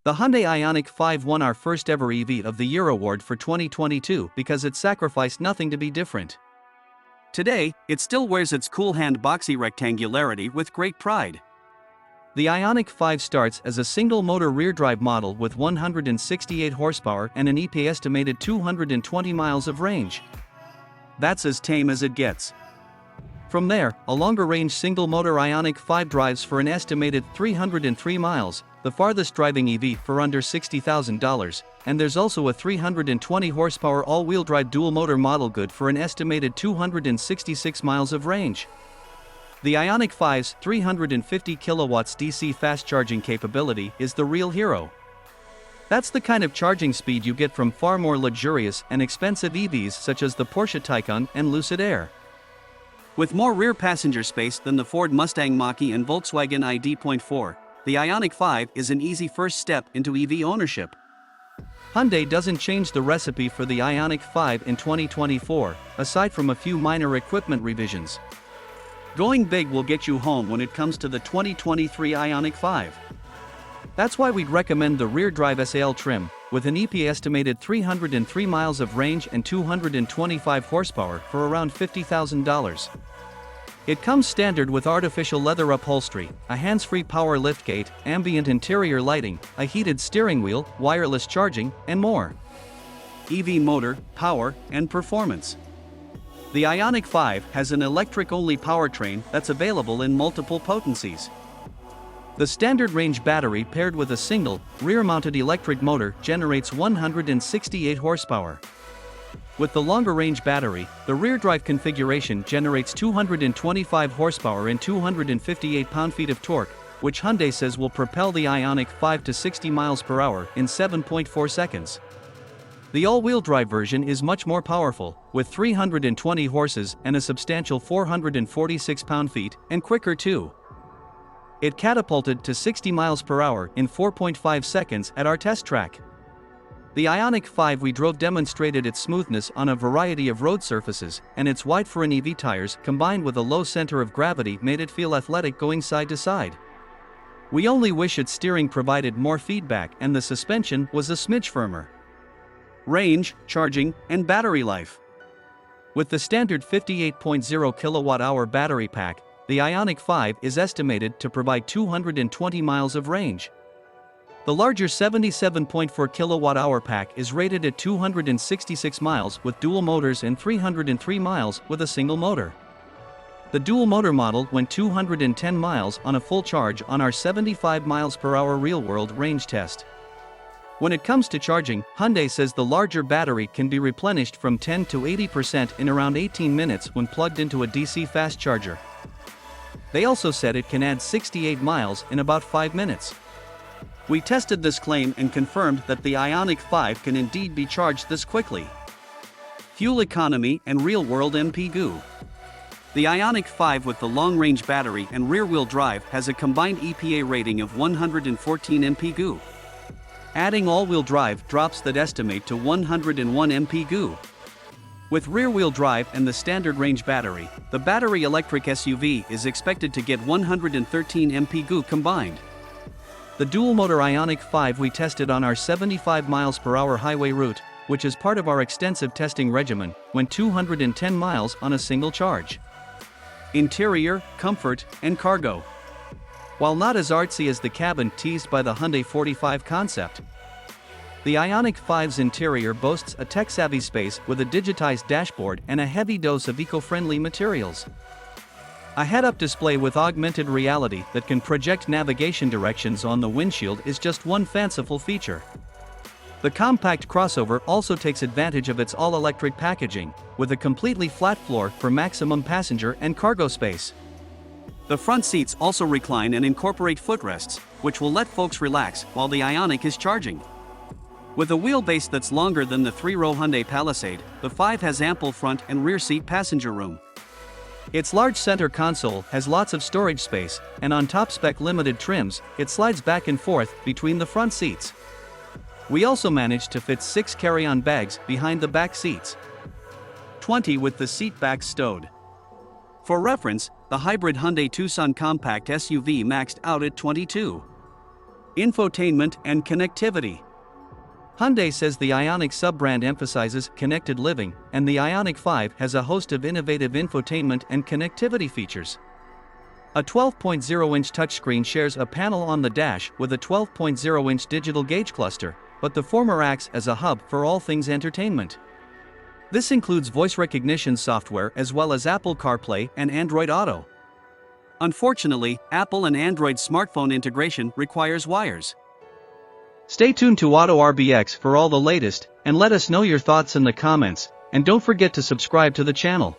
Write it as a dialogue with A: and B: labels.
A: The Hyundai Ioniq 5 won our first ever EV of the Year award for 2022 because it sacrificed nothing to be different. Today, it still wears its cool hand boxy rectangularity with great pride. The Ioniq 5 starts as a single-motor rear-drive model with 168 horsepower and an estimated 220 miles of range. That's as tame as it gets. From there, a longer-range single-motor Ioniq 5 drives for an estimated 303 miles, the farthest driving EV for under $60,000, and there's also a 320 horsepower all-wheel drive dual-motor model good for an estimated 266 miles of range. The Ioniq 5's 350 kilowatts DC fast charging capability is the real hero. That's the kind of charging speed you get from far more luxurious and expensive EVs such as the Porsche Taycan and Lucid Air. With more rear passenger space than the Ford Mustang Mach-E and Volkswagen ID.4, the Ioniq 5 is an easy first step into EV ownership. Hyundai doesn't change the recipe for the Ioniq 5 in 2024, aside from a few minor equipment revisions. Going big will get you home when it comes to the 2023 Ioniq 5. That's why we'd recommend the rear-drive SAL trim, with an estimated 303 miles of range and 225 horsepower for around $50,000. It comes standard with artificial leather upholstery, a hands-free power liftgate, ambient interior lighting, a heated steering wheel, wireless charging, and more. EV motor, power, and performance. The Ioniq 5 has an electric-only powertrain that's available in multiple potencies. The standard range battery paired with a single, rear-mounted electric motor generates 168 horsepower. With the longer range battery, the rear-drive configuration generates 225 horsepower and 258 pound-feet of torque, which Hyundai says will propel the Ioniq 5 to 60 miles per hour in 7.4 seconds. The all-wheel drive version is much more powerful, with 320 horses and a substantial 446 pound-feet, and quicker too. It catapulted to 60 miles per hour in 4.5 seconds at our test track. The Ioniq 5 we drove demonstrated its smoothness on a variety of road surfaces, and its wide for an EV tires combined with a low center of gravity made it feel athletic going side to side. We only wish its steering provided more feedback and the suspension was a smidge firmer. Range, charging, and battery life. With the standard 58.0 kilowatt-hour battery pack, the Ioniq 5 is estimated to provide 220 miles of range. The larger 77.4 kilowatt-hour pack is rated at 266 miles with dual motors and 303 miles with a single motor. The dual motor model went 210 miles on a full charge on our 75 miles per hour real-world range test. When it comes to charging, Hyundai says the larger battery can be replenished from 10 to 80% in around 18 minutes when plugged into a DC fast charger. They also said it can add 68 miles in about 5 minutes. We tested this claim and confirmed that the Ioniq 5 can indeed be charged this quickly. Fuel economy and real-world MPG. The Ioniq 5 with the long-range battery and rear-wheel drive has a combined EPA rating of 114 mpg. Adding all-wheel drive drops that estimate to 101 mpg. With rear-wheel drive and the standard range battery, the battery electric SUV is expected to get 113 mpg combined. The dual-motor Ioniq 5 we tested on our 75 miles per hour highway route, which is part of our extensive testing regimen, went 210 miles on a single charge. Interior, comfort, and cargo. While not as artsy as the cabin teased by the Hyundai 45 concept, the Ioniq 5's interior boasts a tech-savvy space with a digitized dashboard and a heavy dose of eco-friendly materials. A head-up display with augmented reality that can project navigation directions on the windshield is just one fanciful feature. The compact crossover also takes advantage of its all-electric packaging, with a completely flat floor for maximum passenger and cargo space. The front seats also recline and incorporate footrests, which will let folks relax while the Ioniq is charging. With a wheelbase that's longer than the 3-row Hyundai Palisade, the 5 has ample front and rear seat passenger room. Its large center console has lots of storage space, and on top-spec limited trims, it slides back and forth between the front seats. We also managed to fit 6 carry-on bags behind the back seats. 20 with the seat backs stowed. For reference, the hybrid Hyundai Tucson compact SUV maxed out at 22. Infotainment and connectivity. Hyundai says the Ioniq sub-brand emphasizes connected living, and the Ioniq 5 has a host of innovative infotainment and connectivity features. A 12.0-inch touchscreen shares a panel on the dash with a 12.0-inch digital gauge cluster, but the former acts as a hub for all things entertainment. This includes voice recognition software as well as Apple CarPlay and Android Auto. Unfortunately, Apple and Android smartphone integration requires wires. Stay tuned to Auto RBX for all the latest, and let us know your thoughts in the comments, and don't forget to subscribe to the channel.